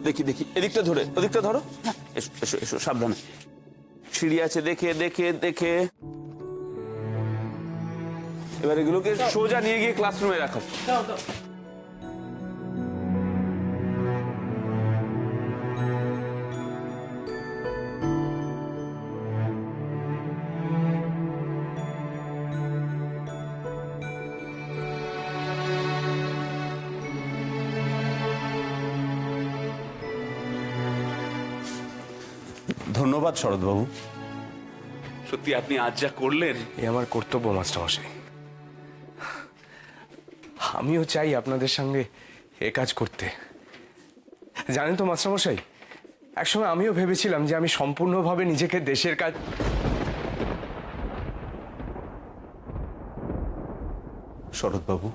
দেখি দেখি, এদিকটা ধরে, ওদিকটা ধরো। হ্যাঁ, এসো এসো এসো, সাবধানে। সিঁড়ি আছে দেখে দেখে দেখে। এবার এগুলোকে সোজা নিয়ে গিয়ে ক্লাসরুমে রাখো। ধন্যবাদ শরৎবাবু, সত্যি আপনি আজ যা করলেন। এ আমার কর্তব্য মাস্টারমশাই। আমিও চাই আপনাদের সঙ্গে এ কাজ করতে। জানেন তো মাস্টারমশাই, একসময় আমিও ভেবেছিলাম যে আমি সম্পূর্ণভাবে নিজেকে দেশের কাজ। শরৎবাবু,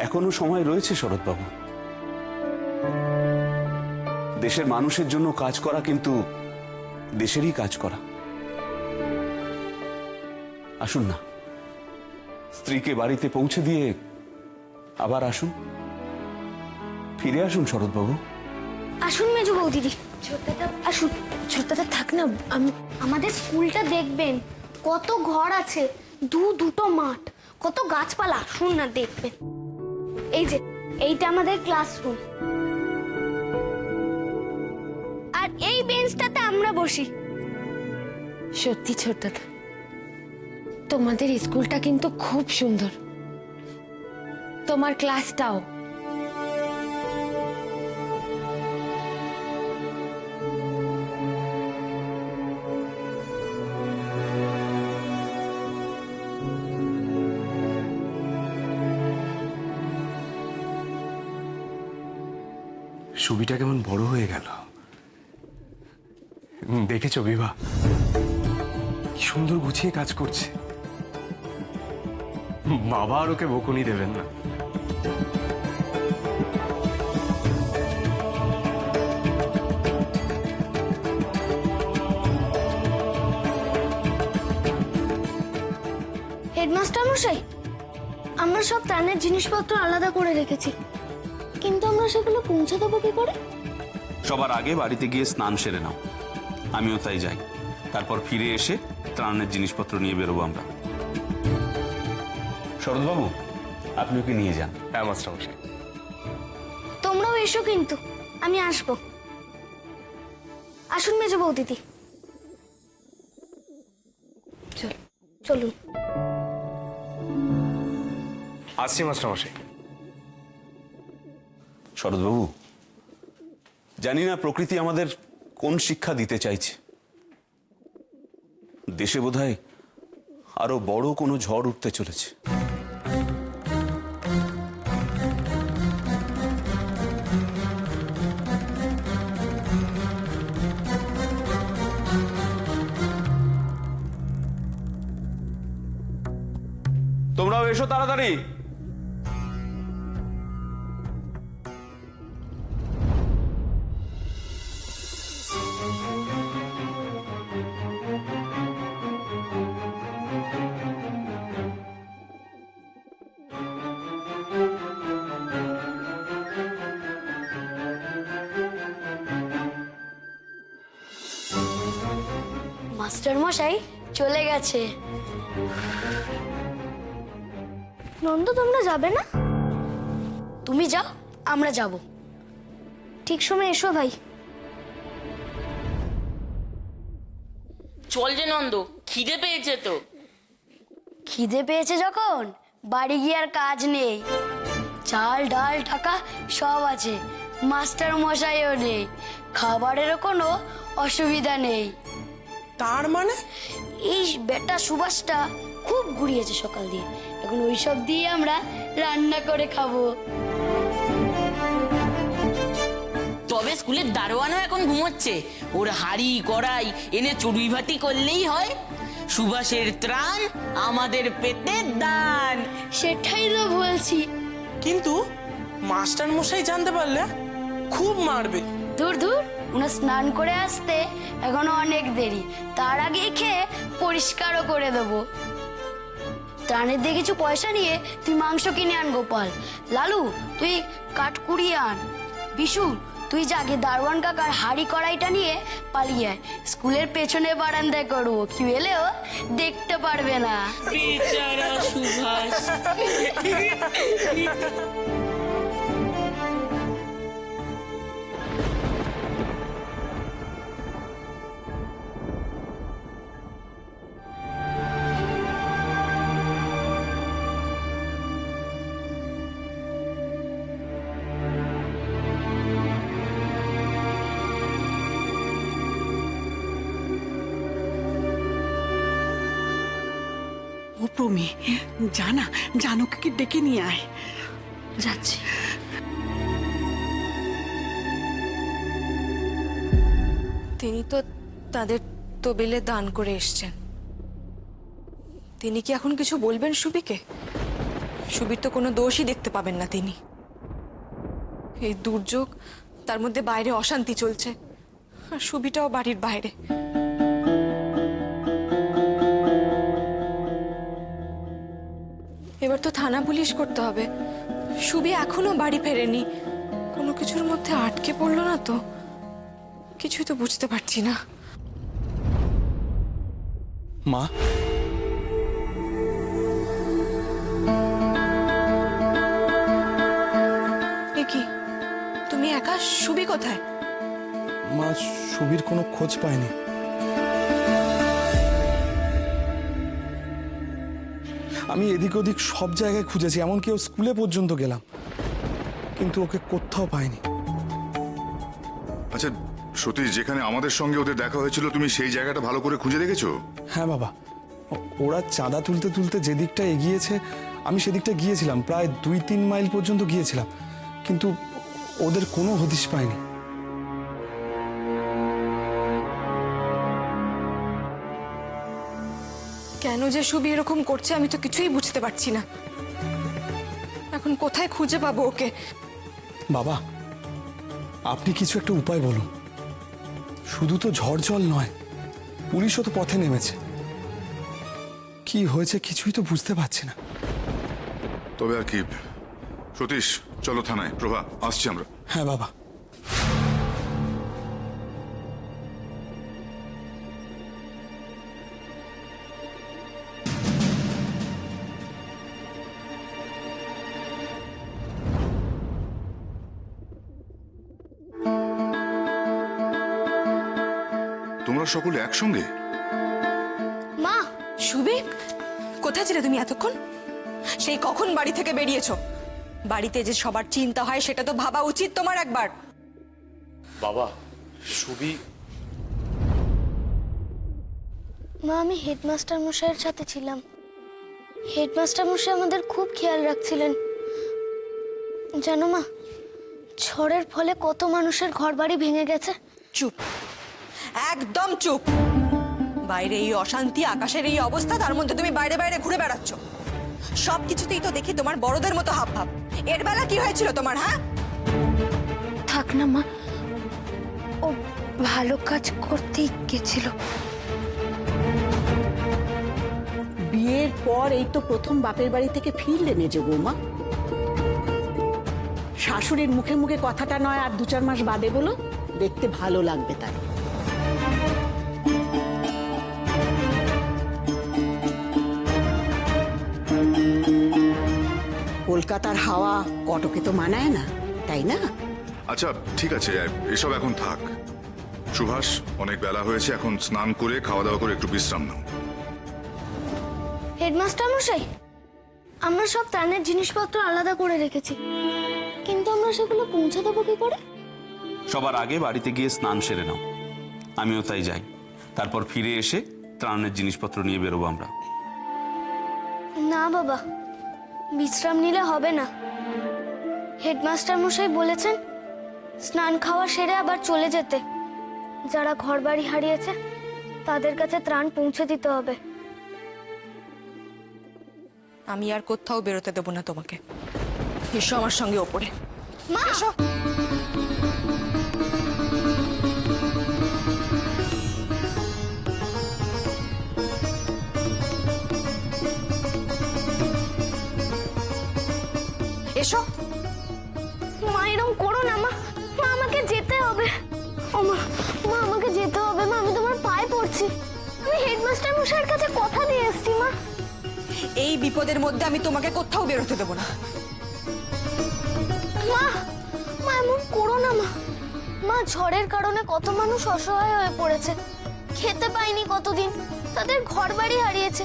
এখনো সময় রয়েছে শরৎবাবু। দেশের মানুষের জন্য কাজ করা কিন্তু দেশেরই কাজ করা। আসুন না, স্ত্রীকে বাড়িতে পৌঁছে দিয়ে আবার আসুন, ফিরে আসুন শরৎবাবু। আসুন মেজো বৌদিদি, ছোট্টটা আসুন। ছোট্টটা থাক না, আমাদের স্কুলটা দেখবেন, কত ঘর আছে, দুটো মাঠ, কত গাছপালা। আসুন না, দেখবেন। এই যে এইটা আমাদের ক্লাসরুম, আর এই বেঞ্চটাতে আমরা বসি। সত্যি ছোট্টটা, তোমাদের স্কুলটা কিন্তু খুব সুন্দর, তোমার ক্লাসটাও। ছবিটা কেমন বড় হয়ে গেল দেখেছো বিভা? কি সুন্দর গুছিয়ে কাজ করছে। বাবা আর ওকে বকুনি দেবেন না। হেডমাস্টার মশাই, আমরা সব ত্রাণের জিনিসপত্র আলাদা করে রেখেছি, কিন্তু আমরা সেগুলো পৌঁছে দেবো কি করে? সবার আগে বাড়িতে গিয়ে স্নান সেরে নাও, আমিও তাই যাই। তারপর ফিরে এসে ত্রাণের জিনিসপত্র নিয়ে বেরোবো আমরা। শরৎবাবু, আপনি ওকে নিয়ে যান। হ্যাঁ মাস্টারমশাই। তোমরাও এসো, কিন্তু আমি আসবো। আসুন মেজো বৌদিদি, চলুন। আসছি মাস্টারমশাই। শরৎবাবু, জানি না প্রকৃতি আমাদের কোন শিক্ষা দিতে চাইছে। দেশে বোধহয় আরো বড় কোনো ঝড় উঠতে চলেছে। তোমরাও এসো তাড়াতাড়ি। মাস্টার মশাই চলে গেছে। নন্দ, তোমরা যাবে না? তুমি যাও, আমরা যাব। ঠিক সময় এসো ভাই। চল যে নন্দ, খিদে পেয়েছে তো। খিদে পেয়েছে যখন, বাড়ি গিয়ে আর কাজ নেই। চাল ডাল টাকা সব আছে, মাস্টার মশাইও নেই, খাবারেরও কোনো অসুবিধা নেই। তার মানে এই বেটা সুভাষটা খুব ঘুরিয়েছে সকাল দিয়ে, এখন ওইসব দিয়ে আমরা রান্না করে খাবো। তবে স্কুলের দারোয়ানও এখন ঘুমোচ্ছে, ওর হাড়ি কড়াই এনে চড়ুই ভাতি করলেই হয়। সুভাষের ত্রাণ আমাদের পেটের দান। সেটাই তো বলছি। কিন্তু মাস্টার মশাই জানতে পারলে খুব মারবে। দূর দূর, ওনার স্নান করে আসতে এখনো অনেক দেরি, তার আগে খেয়ে পরিষ্কারও করে দেবো। ত্রাণের দিয়ে কিছু পয়সা নিয়ে তুই মাংস কিনে আন গোপাল। লালু তুই কাঠ কুড়িয়ে আন। বিশু তুই যাকে দারোয়ান কাকার হাড়ি কড়াইটা নিয়ে পালিয়ে আয়। স্কুলের পেছনে বারান্দায় করবো, কি এলেও দেখতে পারবে না। বেচারা সুভাষ। ও প্রমি, জানা জানকীকে ডেকে নিয়ে আয়। যাচ্ছি। তিনি তো তাদের তবিলে দান করে এসছেন। তিনি কি এখন কিছু বলবেন সুবিকে? সুবির তো কোনো দোষই দেখতে পাবেন না তিনি। এই দুর্যোগ, তার মধ্যে বাইরে অশান্তি চলছে, আর সুবিটাও বাড়ির বাইরে। এবার তো থানা পুলিশ করতে হবে। সুবি এখনো বাড়ি ফেরেনি, কোনো কিছুর মধ্যে আটকে পড়লো না তো? কিছুই তো বুঝতে পারছি না। মা, এ কি, তুমি একা? সুবি কোথায়? মা, সুবীর কোনো খোঁজ পায়নি। আমি এদিক ওদিক সব জায়গায় খুঁজেছি, এমনকি ও স্কুলে পর্যন্ত গেলাম, কিন্তু ওকে কোথাও পাইনি। আচ্ছা সতীশ, যেখানে আমাদের সঙ্গে ওদের দেখা হয়েছিল তুমি সেই জায়গাটা ভালো করে খুঁজে দেখেছো? হ্যাঁ বাবা, ওরা চাঁদা তুলতে তুলতে যে দিকটা এগিয়েছে আমি সেদিকটা গিয়েছিলাম, প্রায় 2-3 মাইল পর্যন্ত গিয়েছিলাম, কিন্তু ওদের কোনো হদিশ পাইনি। কেন যে সুবি এরকম করছে আমি তো কিছুই বুঝতে পারছি না। এখন কোথায় খুঁজে পাবো ওকে? বাবা, আপনি কিছু একটা উপায় বলুন। শুধু তো ঝড় জল নয়, পুলিশও তো পথে নেমেছে। কি হয়েছে কিছুই তো বুঝতে পারছি না। তবে আর কি, সতীশ চলো থানায়। প্রভা, আসছি আমরা। হ্যাঁ বাবা। তোমরা সকলে একসঙ্গে? মা, সুবি, কোথায় ছিলে তুমি এতক্ষণ? সেই কখন বাড়ি থেকে বেরিয়েছো? বাড়িতে যে সবার চিন্তা হয় সেটা তো ভাবা উচিত তোমার একবার। বাবা, সুবি। মা, আমি হেডমাস্টার মশাইয়ের সাথে ছিলাম। হেডমাস্টার মশাই আমাদের খুব খেয়াল রাখছিলেন। জানো মা, ঝড়ের ফলে কত মানুষের ঘরবাড়ি ভেঙে গেছে। চুপ, একদম চুপ। বাইরে এই অশান্তি, আকাশের এই অবস্থা, তার মধ্যে তুমি বাইরে বাইরে ঘুরে বেড়াচ্ছ। সব কিছুতেই তো দেখি তোমার বড়দের মতো হাব ভাব। এর বেলা কি হয়েছিল তোমার? হ্যাঁ, থাক না মা, ও ভালো কাজ করতেই গেছিল। বিয়ের পর এই তো প্রথম বাপের বাড়ি থেকে ফিরলে মেজো বৌমা। শাশুড়ির মুখে মুখে কথাটা নয় আর 2-4 মাস বাদে বলো, দেখতে ভালো লাগবে তাই। কলকাতার হাওয়া কটকে তো মানায় না, তাই না? আচ্ছা ঠিক আছে, এসব এখন থাক। সুভাষ, অনেক বেলা হয়েছে, এখন স্নান করে খাওয়া দাওয়া করে একটু বিশ্রাম নাও। হেডমাস্টার মশাই, আমরা সব ত্রাণের জিনিসপত্র আলাদা করে রেখেছি, কিন্তু আমরা সেগুলো পৌঁছে দেবো কি করে? সবার আগে বাড়িতে গিয়ে স্নান সেরে নাও, আমিও তাই যাই। তারপর ফিরে এসে ত্রাণের জিনিসপত্র নিয়ে বেরোবো আমরা। না বাবা, বিশ্রাম নিলে হবে না। হেডমাস্টার মশাই বলেছেন স্নান খাওয়া সেরে আবার চলে যেতে। যারা ঘরবাড়ি হারিয়েছে তাদের কাছে ত্রাণ পৌঁছে দিতে হবে। আমি আর কোথাও বেরোতে দেবো না তোমাকে। এসো আমার সঙ্গে ওপরে। মা, এসো। এসো। মা এরকম করো না মা, মা আমাকে যেতে হবে। ও মা, মা আমাকে যেতে হবে মা, আমি তোমার পায়ে পড়ছি। আমি হেডমাস্টার মশাইয়ের কাছে কথা দিয়ে এসেছি মা। এই বিপদের মধ্যে আমি তোমাকে কোথাও বেরোতে দেবো না। মা, মা এমন করো না মা। মা ঝড়ের কারণে কত মানুষ অসহায় হয়ে পড়েছে, খেতে পায়নি কতদিন, তাদের ঘর বাড়ি হারিয়েছে।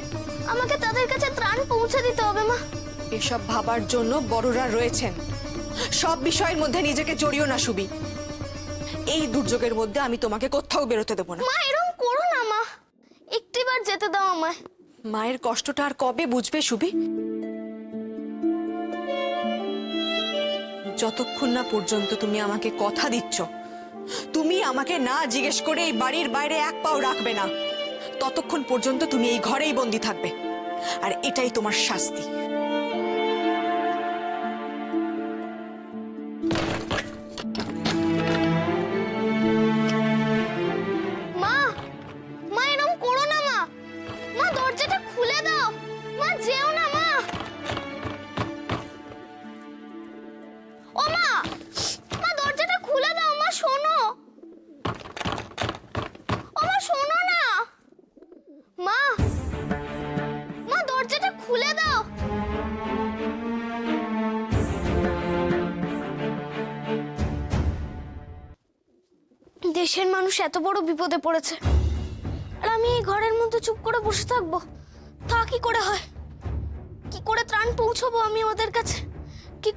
আমাকে তাদের কাছে ত্রাণ পৌঁছে দিতে হবে মা। এসব ভাবার জন্য বড়রা রয়েছেন। সব বিষয়ের মধ্যে নিজেকে জড়িও না সুবি। এই দুর্যোগের মধ্যে আমি তোমাকে কোথাও বেরোতে দেবো না। মা এরকম করো না মা, একটিবার যেতে দাও আমায়। মায়ের কষ্টটা আর কবে বুঝবে সুবি? যতক্ষণ না পর্যন্ত তুমি আমাকে কথা দিচ্ছ তুমি আমাকে না জিজ্ঞেস করে এই বাড়ির বাইরে এক পাও রাখবে না, ততক্ষণ পর্যন্ত তুমি এই ঘরেই বন্দি থাকবে। আর এটাই তোমার শাস্তি। মা, মা এরকম করো না মা। মা দরজাটা খুলে দাও, মা যেও না মা। ও মা, মা দরজাটা খুলে দাও, মা শোনো। ও মা শোনো না। মা, মা দরজাটা খুলে দাও। দেশের মানুষ এত বড় বিপদে পড়েছে, আর আমি এই ঘরের মধ্যে চুপ করে বসে থাকবো? তা কি করে হয়? কি করে ত্রাণ পৌঁছবো আমি ওদের কাছে? কি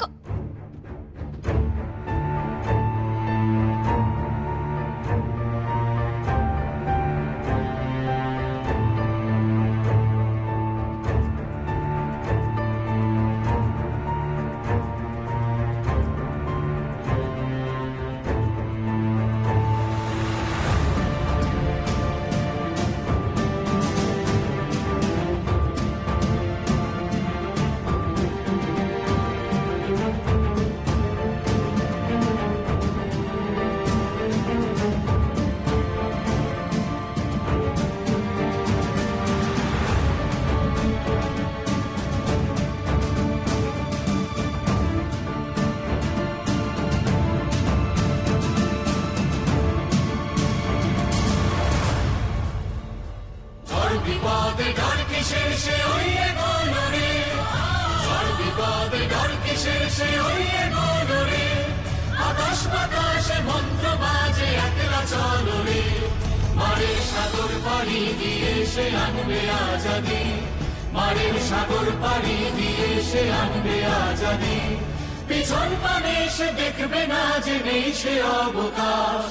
পিছন পানে সে দেখবে না যে নেই সে অবকাশ।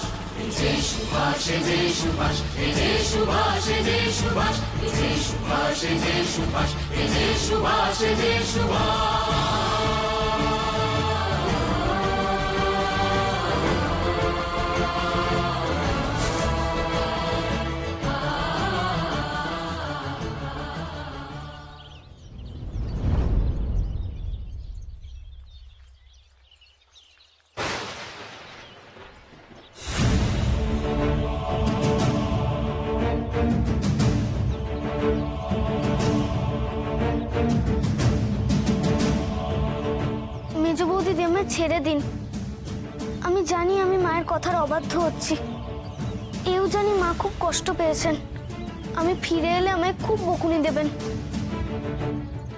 যে সুভাষ, যে সুভাষ, যে সুভাষ, যে সুভাষ, যে সুভাষ, যে সুভাষ, যে সুভাষ, যে সুভাষ। মেজো বৌদি আমায় ছেড়ে দিন। আমি জানি আমি মায়ের কথার অবাধ্য হচ্ছি, এও জানি মা খুব কষ্ট পেয়েছেন। আমি ফিরে এলে আমায় খুব বকুনি দেবেন,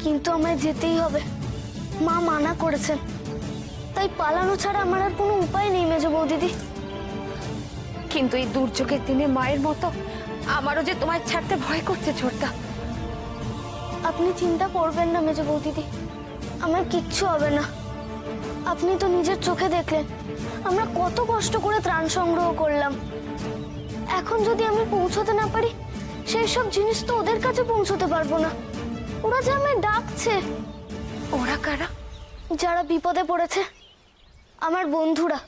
কিন্তু আমায় যেতেই হবে। মা মানা করেছেন, তাই পালানো ছাড়া আমার আর কোনো উপায় নেই মেজো বৌদিদি। কিন্তু এই দুর্যোগের দিনে মায়ের মতো আমারও যে তোমায় ছাড়তে ভয় করছে ছোটদা। আপনি চিন্তা করবেন না মেজো বৌদিদি, আমার কিচ্ছু হবে না। আপনি তো নিজের চোখে দেখলেন আমরা কত কষ্ট করে ত্রাণ সংগ্রহ করলাম। এখন যদি আমি পৌঁছতে না পারি, সেই সব জিনিস তো ওদের কাছে পৌঁছতে পারবো না। ওরা যে আমায় ডাকছে। ওরা কারা? যারা বিপদে পড়েছে, আমার বন্ধুরা,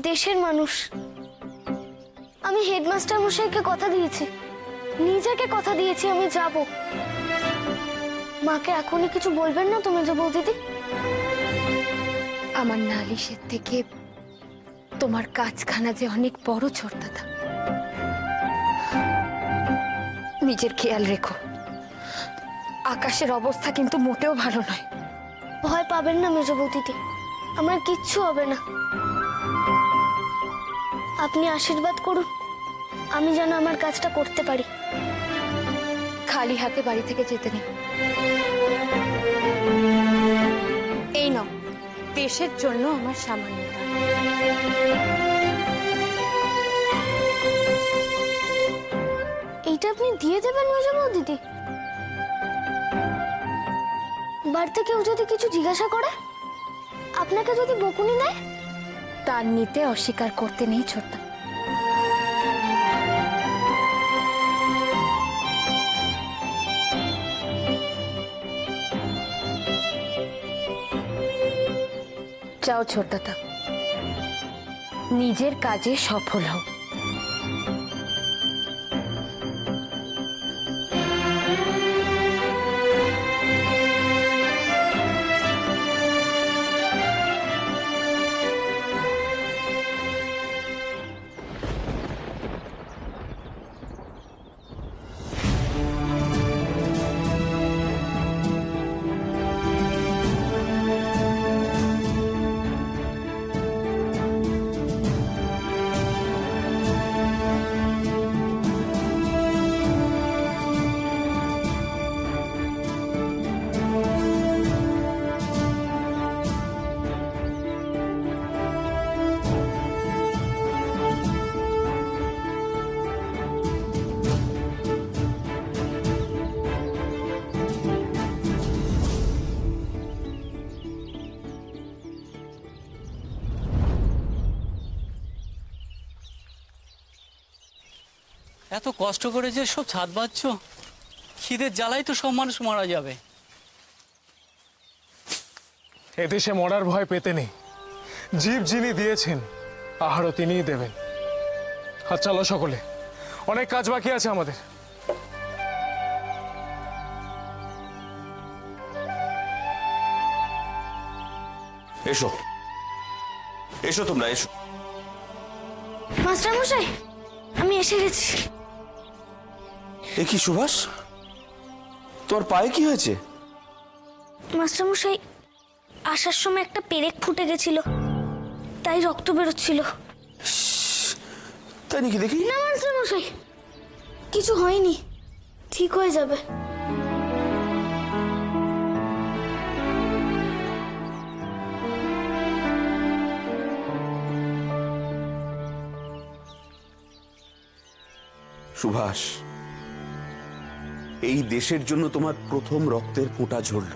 দেশের মানুষ। আমি হেডমাস্টার মশাইকে কথা দিয়েছি, নিজেকে কথা দিয়েছি আমি যাব। মাকে এখনই কিছু বলবেন না তো মেজো বৌদিদি? আমার নালিশের থেকে তোমার কাজখানা যে অনেক বড় ছোটদা। নিজের খেয়াল রেখো। আকাশের অবস্থা কিন্তু মোটেও ভালো নয়। ভয় পাবেন না মেজ বৌদিদি, আমার কিচ্ছু হবে না। আপনি আশীর্বাদ করুন, আমি যেন আমার কাজটা করতে পারি। খালি হাতে বাড়ি থেকে যেতে নেই। এই নাও দেশের জন্য আমার সামান্য দান। এইটা আপনি দিয়ে দেবেন মেজ বৌদিদি? বাড়িতে কেউ যদি কিছু জিজ্ঞাসা করে, আপনাকে যদি বকুনি দেয়? দান নিতে অস্বীকার করতে নেই ছোট্ট। যাও ছোট্টটা, নিজের কাজে সফল হও। এত কষ্ট করে যে সব ছাদ বাঁধছ, খিদের জ্বালাই তো সব মানুষ মারা যাবে। এদেশে মরার ভয় পেতে নেই, জীব যিনি দিয়েছেন আহারও তিনিই দেবেন। আর চলো সকলে, অনেক কাজ বাকি আছে আমাদের। এসো এসো, তোমরা এসো। মাস্টার মশাই, আমি এসে গেছি। এ কি সুভাষ, তোর পায়ে কি হয়েছে? মাস্টার মশাই, আসার সময় একটা পেরেক ফুটে গেছিল, তাই রক্ত বেরোচ্ছিল। তাই নাকি? দেখি। না মাস্টার মশাই, কিছু হয়নি, ঠিক হয়ে যাবে। সুভাষ, এই দেশের জন্য তোমার প্রথম রক্তের ফোঁটা ঝরল।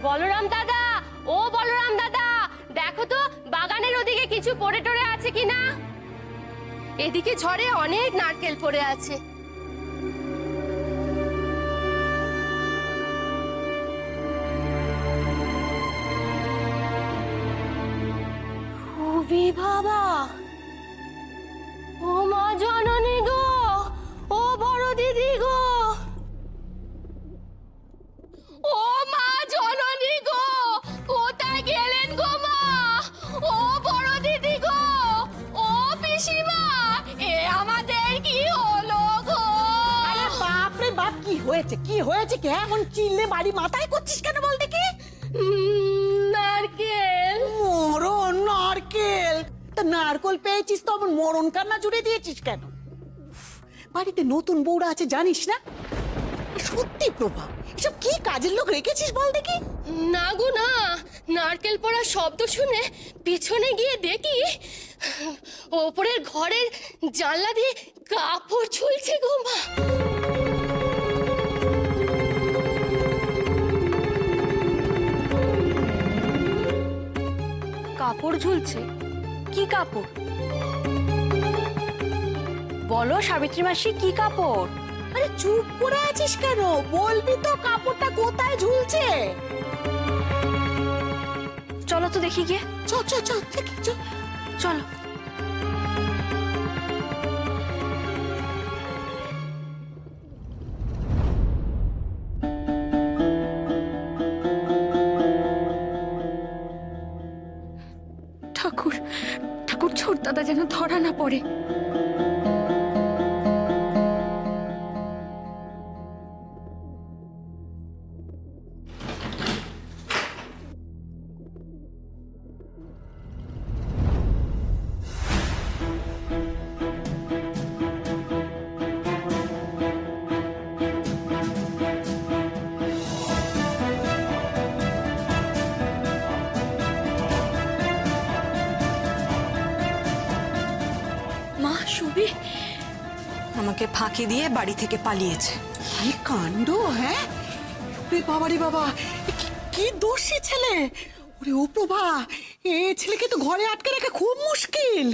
বলরাম দাদা, ও বলরাম দাদা, দেখো তো বাগানের ওদিকে কিছু পড়ে টরে আছে কিনা। এদিকে ঝড়ে অনেক নারকেল পড়ে আছে। বাবা, ও মা জননী গো, ও বড় দিদি গো, ও মা জননী গো, কোথায় গেলেন গো মা? ও বড় দিদি গো, ও পিসিমা, এ আমাদের কি হলো গো? আরে বাপ রে বাপ, কি হয়েছে কি হয়েছে? কে এমন চিল্লে বাড়ি মাথায় করছিস কেন বল দেখি? নারকেল। মরণ নারকেল? তা নারকেল পেয়েছিস তো আবার মরণ কান্না জুড়ে দিয়েছিস কেন? বাড়িতে নতুন বউরা আছে জানিস না? সত্যি প্রভা, এসব কি কাজের লোক রেখেছিস বল দেখি? না গো না, নারকেল পড়ার শব্দ শুনে পিছনে গিয়ে দেখি ওপরের ঘরের জানলা দিয়ে কাপড় ঝুলছে গো মা। কাপড় ঝুলছে? কি কাপড় বলো সাবিত্রী মাসি, কি কাপড়? আরে চুপ করে আছিস কেন? বলবি তো কাপড়টা কোথায় ঝুলছে। চলো তো দেখি গিয়ে। চল চল চল দেখি, চল চলো। ঠাকুর, ঠাকুর ছোটদাদা যেন ধরা না পড়ে। মা, সুবি আমাকে ফাঁকি দিয়ে বাড়ি থেকে পালিয়েছে। কি কাণ্ড! হ্যাঁ রে বাবা, রে বাবা, কি দোষী ছেলে! ওরে ও প্রভা, এ ছেলেকে তো ঘরে আটকে রাখা খুব মুশকিল।